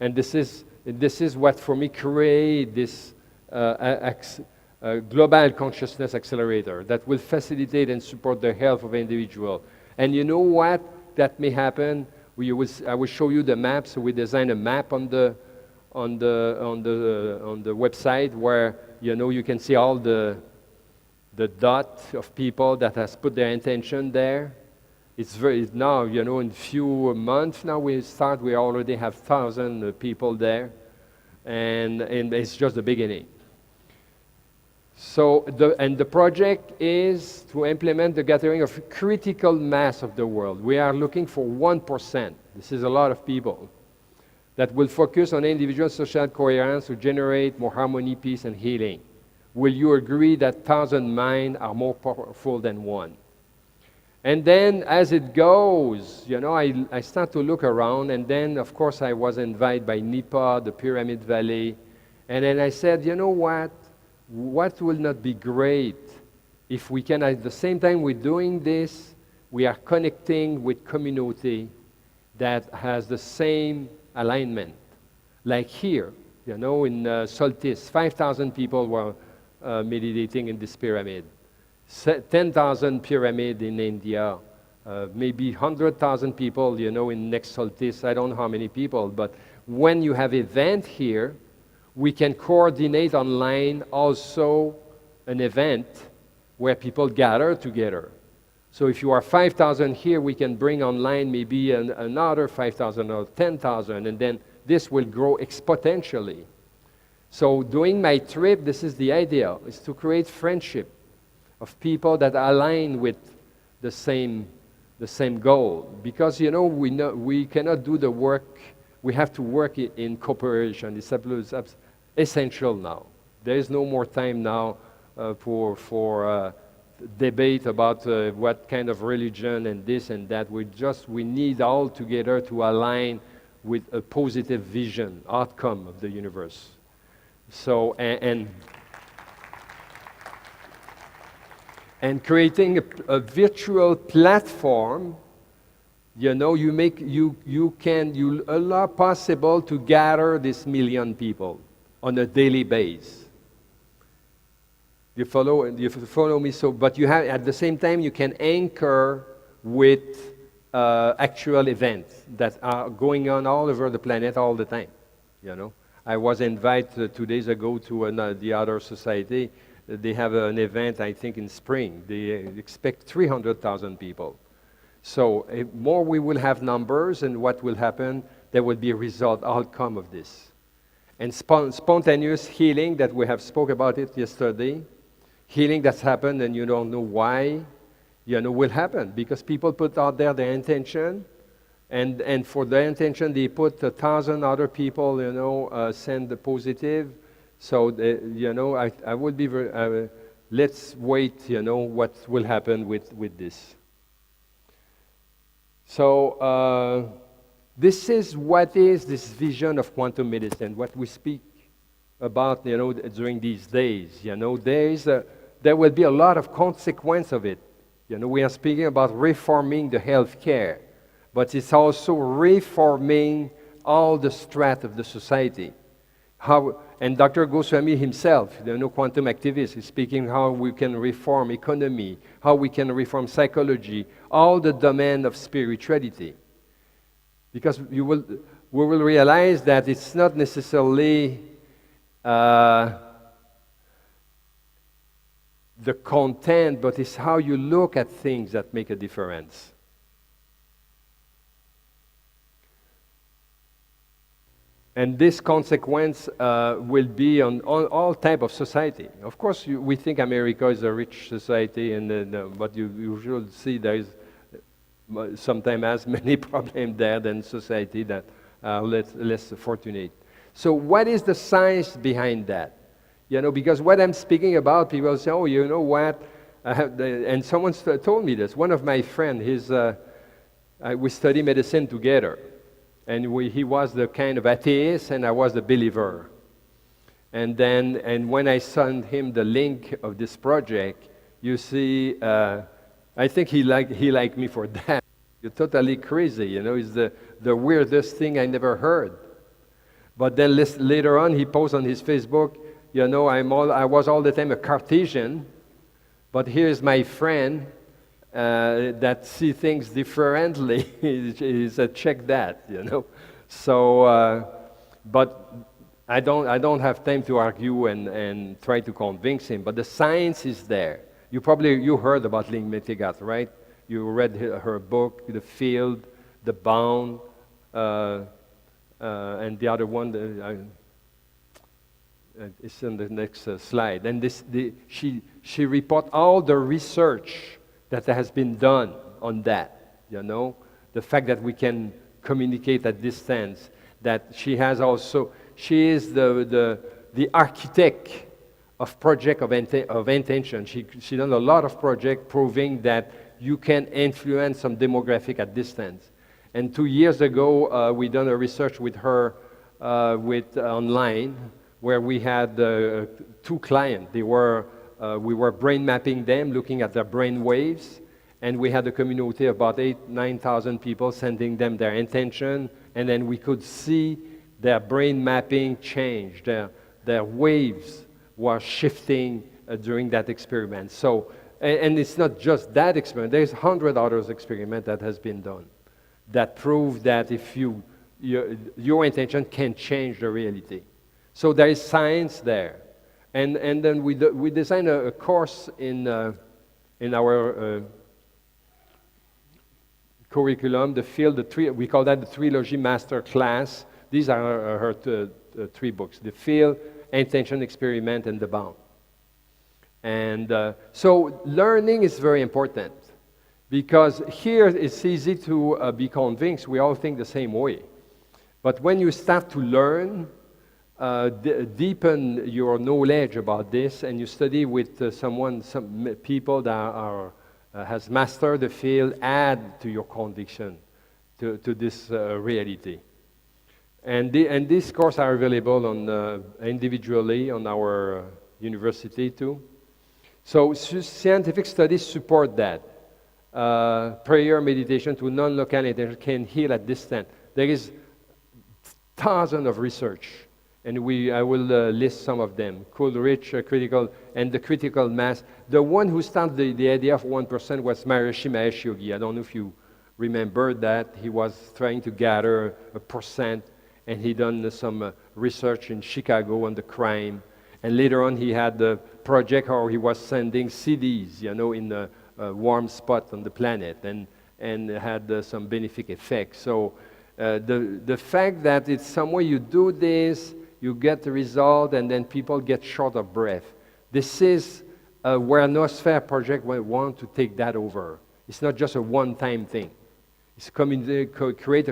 And this is what, for me, create this global consciousness accelerator that will facilitate and support the health of individual. And you know what? That may happen. I will show you the map. So we designed a map on the website where you can see all the dot of people that has put their intention there. It's very now, in few months now we already have 1,000 people there, and it's just the beginning. So the project is to implement the gathering of critical mass of the world. We are looking for 1%. This is a lot of people that will focus on individual social coherence to generate more harmony, peace, and healing. Will you agree that 1,000 minds are more powerful than one? And then as it goes, I start to look around, and then of course I was invited by NEPA, the Pyramid Valley, and then I said, you know what? What will not be great if we can, at the same time we're doing this, we are connecting with community that has the same alignment. Like here, in Soltis, 5,000 people were meditating in this pyramid. 10,000 pyramid in India, maybe 100,000 people, in next Soltis. I don't know how many people, but when you have event here, we can coordinate online also an event where people gather together. So if you are 5,000 here, we can bring online maybe another 5,000 or 10,000, and then this will grow exponentially. So doing my trip, this is the idea, is to create friendship of people that align with the same goal. Because we cannot do the work, we have to work in cooperation. It's essential now. There is no more time now for debate about what kind of religion and this and that. We need all together to align with a positive vision, outcome of the universe. So, and creating a virtual platform, you allow possible to gather this million people on a daily basis. You follow me? So, but you have, at the same time, you can anchor with actual events that are going on all over the planet all the time. I was invited 2 days ago to the other society. They have an event, I think, in spring. They expect 300,000 people. So more we will have numbers, and what will happen, there will be a outcome of this. And spontaneous healing, that we have spoke about it yesterday, healing that's happened and you don't know why, will happen because people put out there their intention, and for their intention they put 1,000 other people, send the positive. So, I would be very, let's wait, what will happen with this. So, this is what is this vision of quantum medicine, what we speak about, during these days. There will be a lot of consequence of it. We are speaking about reforming the healthcare, but it's also reforming all the strata of the society. And Dr. Goswami himself, quantum activist, is speaking how we can reform economy, how we can reform psychology, all the domain of spirituality. Because we will realize that it's not necessarily the content, but it's how you look at things that make a difference. And this consequence will be on all type of society. Of course, we think America is a rich society, but you should see there is sometimes as many problems there than society that are less fortunate. So what is the science behind that? Because what I'm speaking about, people say, oh, you know what? And someone told me this. One of my friends, we study medicine together. And he was the kind of atheist, and I was the believer. And when I sent him the link of this project, you see, I think he liked me for that. You're totally crazy, it's the weirdest thing I never heard. But then later on, he posts on his Facebook, you know, I was all the time a Cartesian, but here's my friend that see things differently. He said, check that, you know. So, but I don't have time to argue and try to convince him. But the science is there. You heard about Lynn Mitigat, right? You read her book, The Field, The Bound, and the other one. It's in the next slide. And she report all the research that has been done on that, you know, the fact that we can communicate at distance, that she is the architect of project of intention. She done a lot of projects proving that you can influence some demographic at distance. And 2 years ago, we done a research with her online, where we had 2 clients. We were brain mapping them, looking at their brain waves, and we had a community of about 9,000 people sending them their intention, and then we could see their brain mapping change. Their waves were shifting during that experiment. So, and it's not just that experiment. There's 100 other experiments that has been done that prove that if your intention can change the reality. So there is science there, and then we designed a course in our curriculum, the field, we call that the Trilogy Master Class. These are her 3 books: The Field, Intention, Experiment, and The Bound. And so learning is very important, because here it's easy to be convinced. We all think the same way, but when you start to learn. Deepen your knowledge about this, and you study with some people that has mastered the field, add to your conviction to this reality. And these courses are available on individually on our university too. So scientific studies support that. Prayer, meditation to non-local intention can heal at distance. There is thousands of research. And I will list some of them. Coleridge, critical, and the critical mass. The one who started the idea of 1% was Maharishi Mahesh Yogi. I don't know if you remember that. He was trying to gather 1%, and he done some research in Chicago on the crime. And later on, he had the project where he was sending CDs, you know, in a warm spot on the planet, and had some benefic effects. So the fact that it's some way you do this, you get the result, and then people get short of breath. This is where Noosphere project want to take that over. It's not just a one-time thing. It's create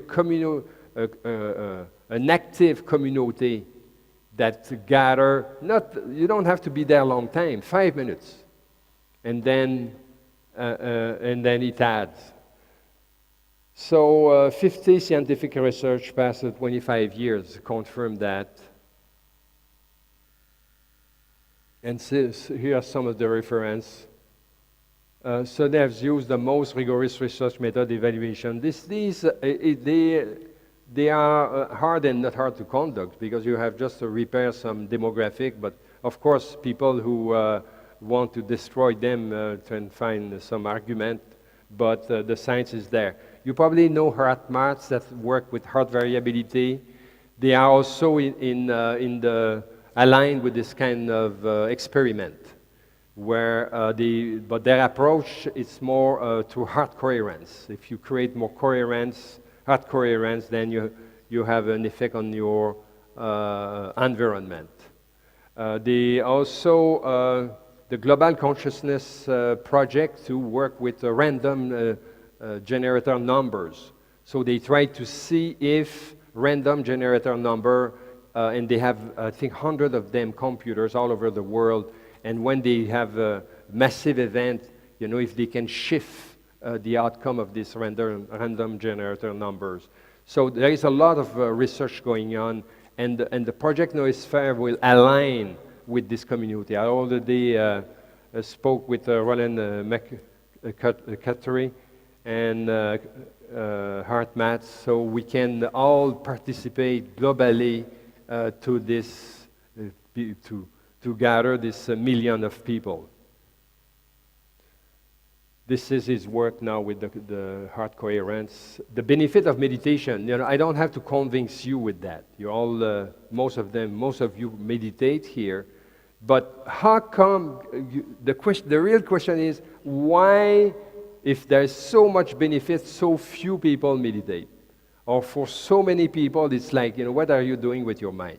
an active community that gather. You don't have to be there a long time, 5 minutes, and then it adds. So 50 scientific research past 25 years confirm that. And here are some of the reference. So they have used the most rigorous research method evaluation. They are hard and not hard to conduct, because you have just to repair some demographic, but of course people who want to destroy them can find some argument, but the science is there. You probably know heart maths that work with heart variability. They are also aligned with this kind of experiment, where but their approach is more to heart coherence. If you create more coherence, heart coherence, then you have an effect on your environment. They also the Global Consciousness Project to work with random generator numbers. So they try to see if random generator number, and they have, I think, hundreds of them computers all over the world. And when they have a massive event, you know, if they can shift the outcome of these random generator numbers. So there is a lot of research going on, and the project Noosphere will align with this community. I already spoke with Roland McCutchery and HeartMath, so we can all participate globally to this, to gather this million of people. This is his work now with the heart coherence. The benefit of meditation, I don't have to convince you with that. You all, most of you meditate here. But how come, the real question is, why, if there's so much benefit, so few people meditate? Or for so many people, it's like, what are you doing with your mind?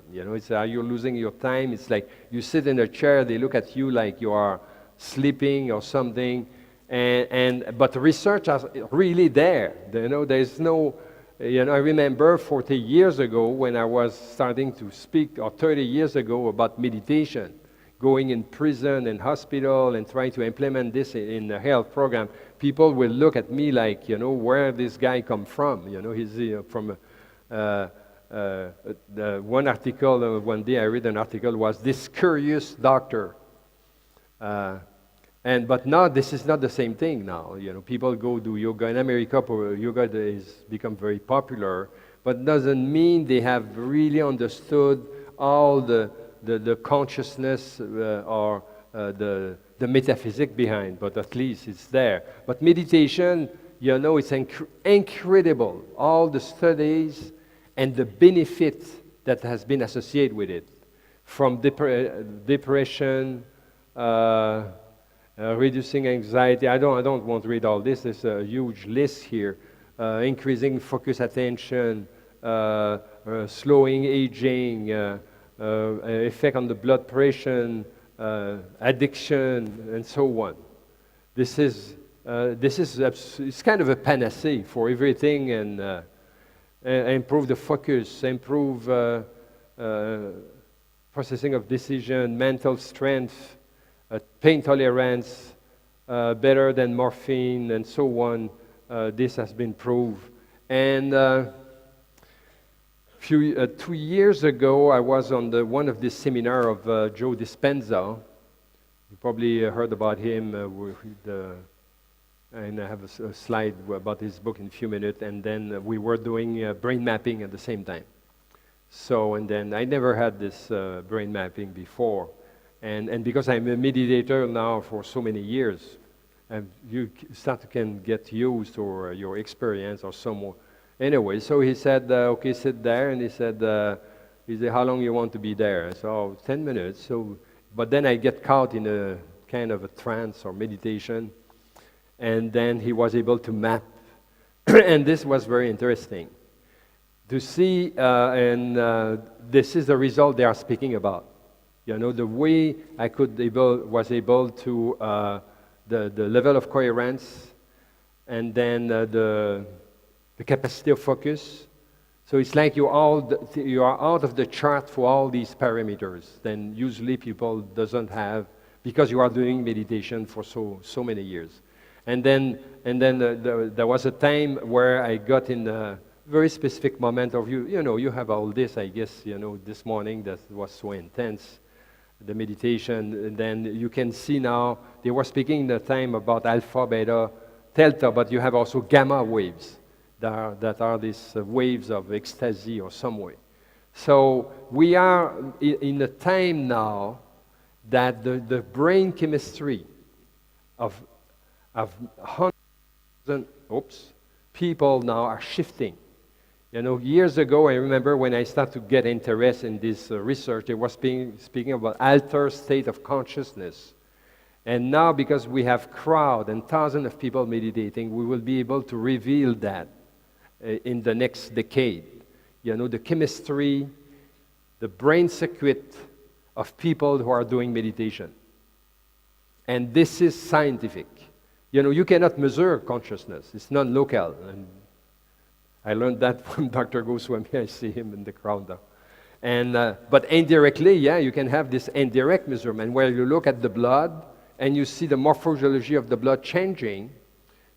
Are you losing your time? It's like you sit in a chair, they look at you like you are sleeping or something. But the research is really there. There's no, I remember 40 years ago when I was starting to speak, or 30 years ago, about meditation, going in prison and hospital and trying to implement this in a health program. People will look at me like, where this guy come from? He's from one article, one day I read an article, was this curious doctor. But now this is not the same thing now. People go do yoga. In America, yoga has become very popular, but doesn't mean they have really understood all the consciousness or the metaphysics behind, but at least it's there. But meditation, it's incredible, all the studies and the benefit that has been associated with it, from depression, reducing anxiety. I don't want to read all this. There's a huge list here. Increasing focus attention, slowing aging, effect on the blood pressure, addiction, and so on. This is it's kind of a panacea for everything, and improve the focus, improve processing of decision, mental strength, pain tolerance, better than morphine, and so on. This has been proved. And 2 years ago, I was on one of the seminar of Joe Dispenza. You probably heard about him. And I have a slide about his book in a few minutes. And then we were doing brain mapping at the same time. And then I never had this brain mapping before. And because I'm a meditator now for so many years, and you start to can get used to your experience or some. Anyway, so he said, okay, sit there, and he said, how long you want to be there? I said, 10 minutes. But then I get caught in a kind of a trance or meditation, and then he was able to map, and this was very interesting to see, and this is the result they are speaking about. The way I was able to, the level of coherence, and then the capacity of focus. So it's like you are out of the chart for all these parameters. Then usually people doesn't have, because you are doing meditation for so many years. And then there was a time where I got in a very specific moment of you have all this, I guess, this morning that was so intense. The meditation, and then you can see now, they were speaking the time about alpha, beta, delta, but you have also gamma waves that are these waves of ecstasy or some way. So we are in a time now that the brain chemistry of hundreds people now are shifting. Years ago, I remember when I started to get interest in this research, they were speaking about altered state of consciousness. And now, because we have crowd and thousands of people meditating, we will be able to reveal that in the next decade. The chemistry, the brain circuit of people who are doing meditation. And this is scientific. You cannot measure consciousness. It's non-local. And I learned that from Dr. Goswami. I see him in the crowd now. But indirectly, you can have this indirect measurement where you look at the blood and you see the morphology of the blood changing,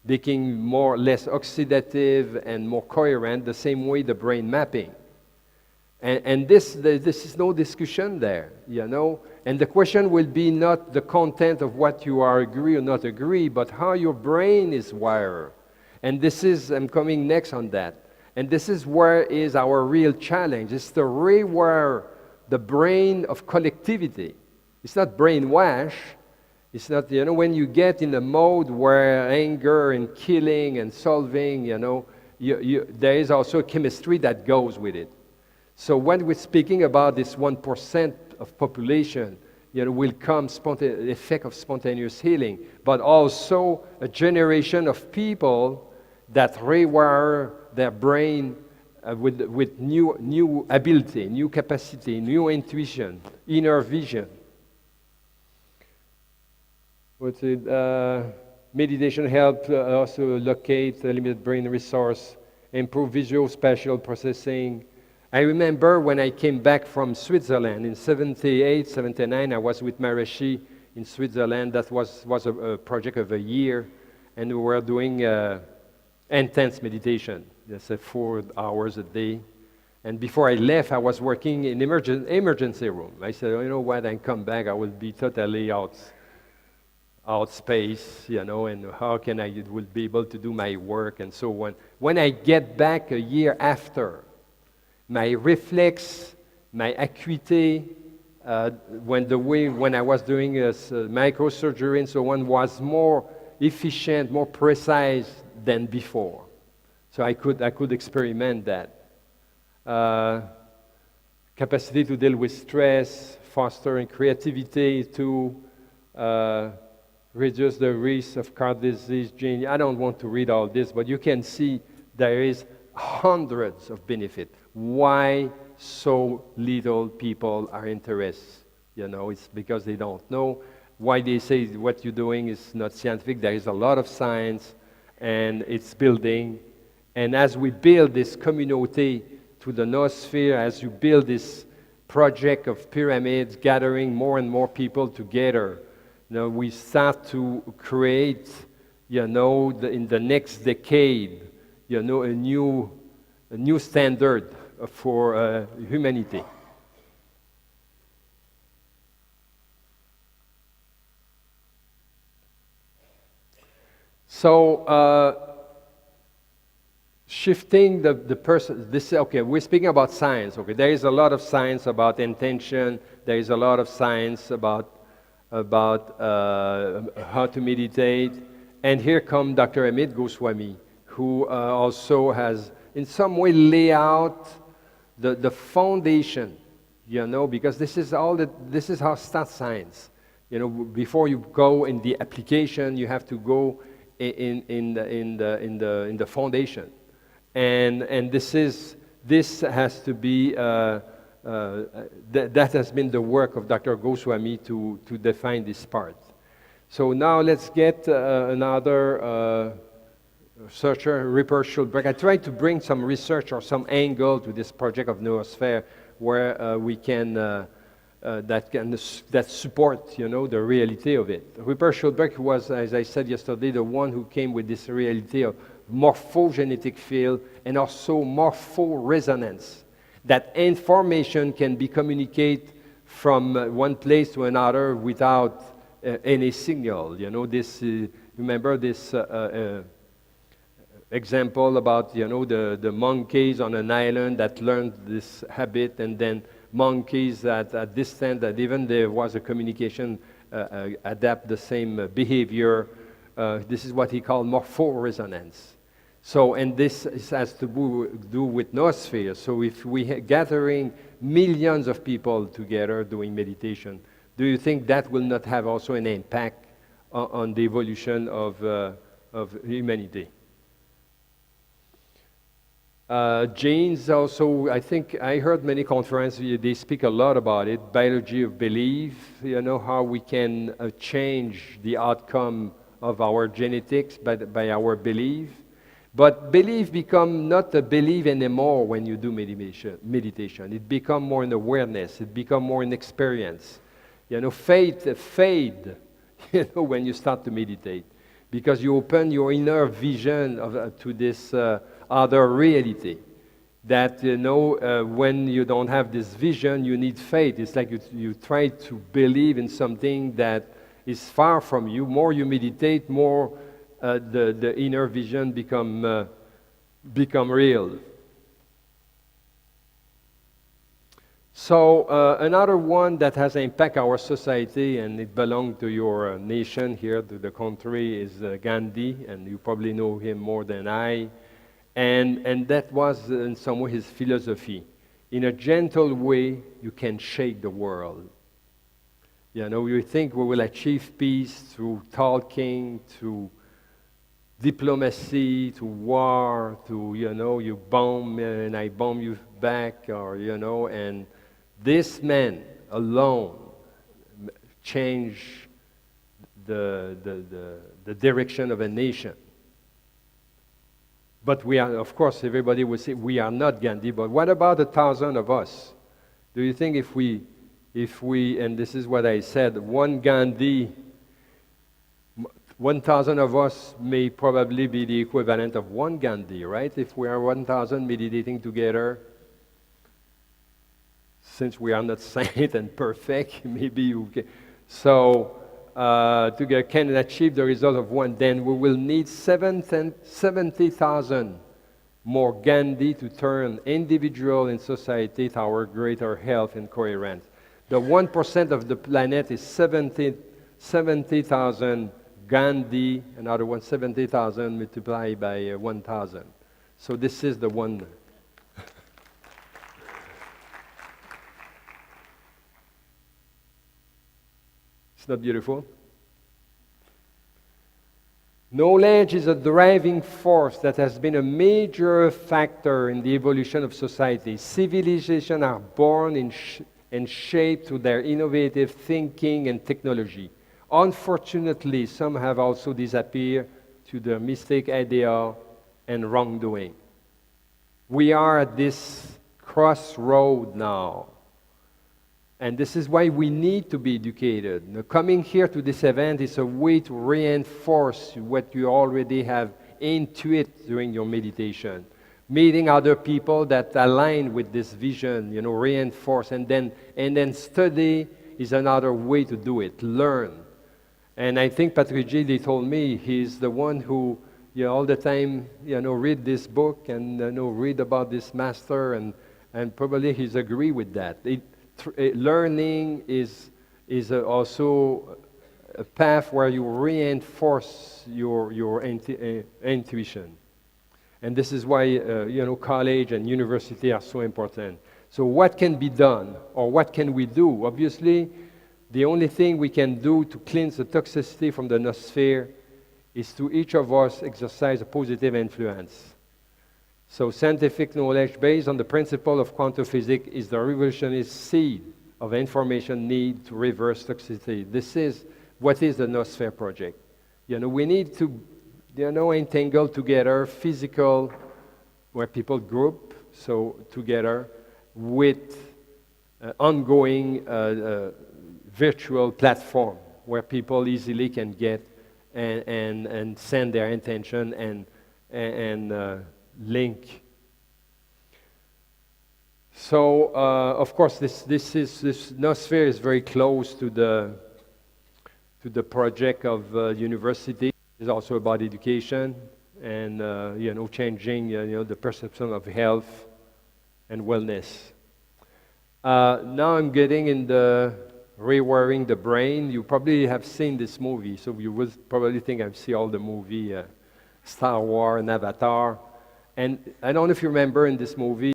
becoming less oxidative and more coherent, the same way the brain mapping. And this is no discussion there, And the question will be not the content of what you are agree or not agree, but how your brain is wired. And I'm coming next on that. And this is where is our real challenge. It's to rewire the brain of collectivity. It's not brainwash. It's not, when you get in a mode where anger and killing and solving, there is also chemistry that goes with it. So when we're speaking about this 1% of population, will come effect of spontaneous healing, but also a generation of people that rewire their brain with new ability, new capacity, new intuition, inner vision. Meditation helps also locate the limited brain resource, improve visual spatial processing. I remember when I came back from Switzerland in 78, 79, I was with Maharishi in Switzerland. That was a project of a year, and we were doing intense meditation. That's 4 hours a day. And before I left, I was working in emergency room. I said, you know what, I come back, I will be totally out space, and how can I will be able to do my work and so on. When I get back a year after, my reflex, my acuity, when I was doing microsurgery and so on, was more efficient, more precise than before. So I could experiment that. Capacity to deal with stress, fostering creativity to reduce the risk of heart disease, gene. I don't want to read all this, but you can see there is hundreds of benefits. Why so little people are interested? It's because they don't know. Why they say what you're doing is not scientific. There is a lot of science, and it's building. And as we build this community to the Noosphere, as you build this project of pyramids, gathering more and more people together, we start to create, in the next decade, a new standard for humanity. So, shifting the person, we're speaking about science, there is a lot of science about intention, there is a lot of science about how to meditate, and here comes Dr. Amit Goswami, who also has in some way lay out the foundation, because this is how start science. Before you go in the application, you have to go in the foundation, and this has to be that has been the work of Dr. Goswami to define this part. So now let's get another researcher, Rupert Schuldberg. I tried to bring some research or some angle to this project of Noosphere where we can that support the reality of it. Rupert Schuldberg was, as I said yesterday, the one who came with this reality of morphogenetic field and also morphoresonance. That information can be communicated from one place to another without any signal. Remember this example about the monkeys on an island that learned this habit, and then monkeys at distance that even there was a communication adapt the same behavior. This is what he called morphoresonance. So, and this has to do with Noosphere. So if we gathering millions of people together doing meditation, do you think that will not have also an impact on the evolution of humanity? Genes also, I think I heard many conferences, they speak a lot about it, biology of belief, how we can change the outcome of our genetics by our belief. But belief become not a belief anymore when you do meditation. It become more an awareness. It become more an experience. Faith fade, when you start to meditate, because you open your inner vision to this other reality. That when you don't have this vision, you need faith. It's like you try to believe in something that is far from you. More you meditate, more the inner vision become real. So another one that has impact our society, and it belongs to your nation here, to the country, is Gandhi, and you probably know him more than I. And that was in some way his philosophy. In a gentle way, you can shake the world. You know, you think we will achieve peace through talking, through diplomacy, to war, to, you know, you bomb me and I bomb you back, or, you know, and this man alone changed the direction of a nation. But we are, of course, everybody will say we are not Gandhi, but what about 1,000 of us? Do you think if we, and this is what I said, one Gandhi, 1,000 of us may probably be the equivalent of one Gandhi, right? If we are 1,000 meditating together, since we are not saint and perfect, maybe you can. So, to can achieve the result of one, then we will need 70,000 more Gandhi to turn individual and society toward greater health and coherence. The 1% of the planet is 70,000 Gandhi, another one 70,000 multiplied by 1,000. So this is the one. It's not beautiful? Knowledge is a driving force that has been a major factor in the evolution of society. Civilizations are born and shaped through their innovative thinking and technology. Unfortunately, some have also disappeared to the mistake idea and wrongdoing. We are at this crossroad now. And this is why we need to be educated. Now, coming here to this event is a way to reinforce what you already have intuited during your meditation. Meeting other people that align with this vision, you know, reinforce, and then study is another way to do it. Learn. And I think Patrick G. told me he's the one who, you know, all the time, you know, read this book and, you know, read about this master, and probably he's agree with that. Learning is also a path where you reinforce your intuition. And this is why, you know, college and university are so important. So what can be done, or what can we do? Obviously, the only thing we can do to cleanse the toxicity from the Noosphere is to each of us exercise a positive influence. So scientific knowledge based on the principle of quantum physics is the revolutionary seed of information need to reverse toxicity. This is what is the Noosphere project. You know, we need to, you know, entangle together physical, where people group, so together, with ongoing virtual platform where people easily can get and send their intention and link. So, of course, this Noosphere is very close to the project of university. It's also about education and you know, changing you know, the perception of health and wellness. Now I'm getting in the rewiring the brain. You probably have seen this movie, so you will probably think I've seen all the movie, Star Wars and Avatar. And I don't know if you remember in this movie,